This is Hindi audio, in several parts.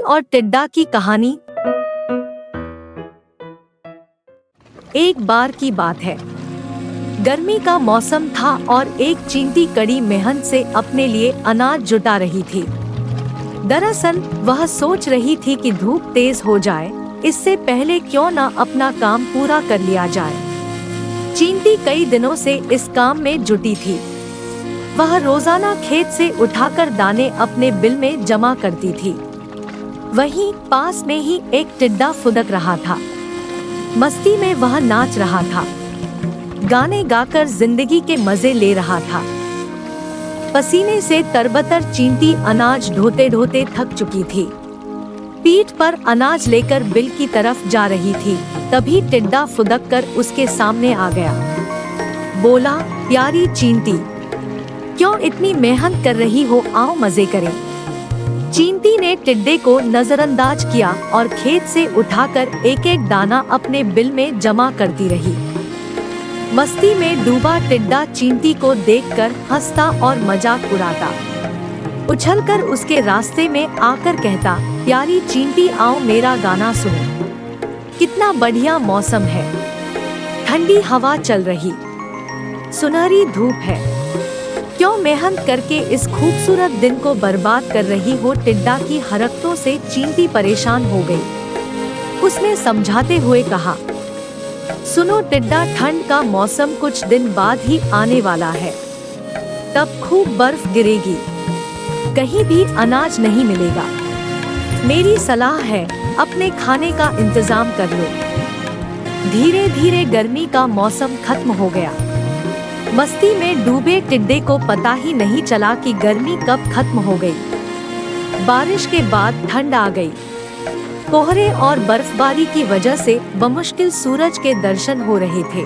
और टिड्डा की कहानी। एक बार की बात है, गर्मी का मौसम था और एक चींटी कड़ी मेहनत से अपने लिए अनाज जुटा रही थी। दरअसल वह सोच रही थी कि धूप तेज हो जाए, इससे पहले क्यों न अपना काम पूरा कर लिया जाए। चींटी कई दिनों से इस काम में जुटी थी। वह रोजाना खेत से उठाकर दाने अपने बिल में जमा करती थी। वहीं पास में ही एक टिड्डा फुदक रहा था। मस्ती में वह नाच रहा था, गाने गाकर जिंदगी के मजे ले रहा था। पसीने से तरबतर चींटी अनाज ढोते ढोते थक चुकी थी। पीठ पर अनाज लेकर बिल की तरफ जा रही थी, तभी टिड्डा फुदक कर उसके सामने आ गया। बोला, प्यारी चींटी, क्यों इतनी मेहनत कर रही हो, आओ मजे करें। चींटी ने टिड्डे को नजरअंदाज किया और खेत से उठाकर एक एक दाना अपने बिल में जमा करती रही। मस्ती में डूबा टिड्डा चींटी को देखकर हंसता और मजाक उड़ाता। उछलकर उसके रास्ते में आकर कहता, प्यारी चींटी, आओ मेरा गाना सुनो। कितना बढ़िया मौसम है, ठंडी हवा चल रही, सुनहरी धूप है, क्यों मेहनत करके इस खूबसूरत दिन को बर्बाद कर रही हो। टिड्डा की हरकतों से चींटी परेशान हो गई। उसने समझाते हुए कहा, सुनो टिड्डा, ठंड का मौसम कुछ दिन बाद ही आने वाला है, तब खूब बर्फ गिरेगी, कहीं भी अनाज नहीं मिलेगा। मेरी सलाह है, अपने खाने का इंतजाम कर लो। धीरे धीरे गर्मी का मौसम खत्म हो गया। मस्ती में डूबे टिड्डे को पता ही नहीं चला कि गर्मी कब खत्म हो गई। बारिश के बाद ठंड आ गई। कोहरे और बर्फबारी की वजह से बमुश्किल सूरज के दर्शन हो रहे थे।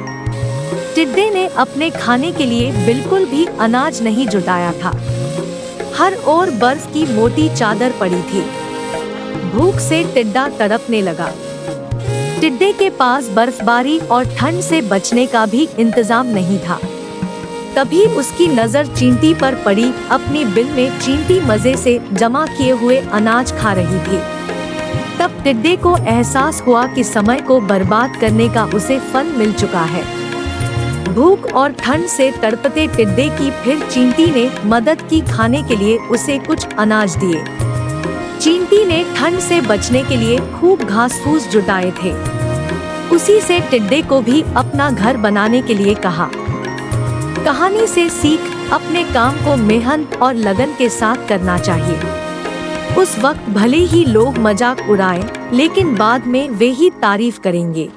टिड्डे ने अपने खाने के लिए बिल्कुल भी अनाज नहीं जुटाया था। हर ओर बर्फ की मोटी चादर पड़ी थी। भूख से टिड्डा तड़पने लगा। टिड्डे के पास बर्फबारी और ठंड से बचने का भी इंतजाम नहीं था। तभी उसकी नजर चींटी पर पड़ी। अपनी बिल में चींटी मजे से जमा किए हुए अनाज खा रही थी। तब टिड्डे को एहसास हुआ कि समय को बर्बाद करने का उसे फल मिल चुका है। भूख और ठंड से तड़पते टिड्डे की फिर चींटी ने मदद की। खाने के लिए उसे कुछ अनाज दिए। चींटी ने ठंड से बचने के लिए खूब घास फूस जुटाए थे। उसी से टिड्डे को भी अपना घर बनाने के लिए कहा। कहानी से सीख, अपने काम को मेहनत और लगन के साथ करना चाहिए। उस वक्त भले ही लोग मजाक उड़ाएं, लेकिन बाद में वे ही तारीफ करेंगे।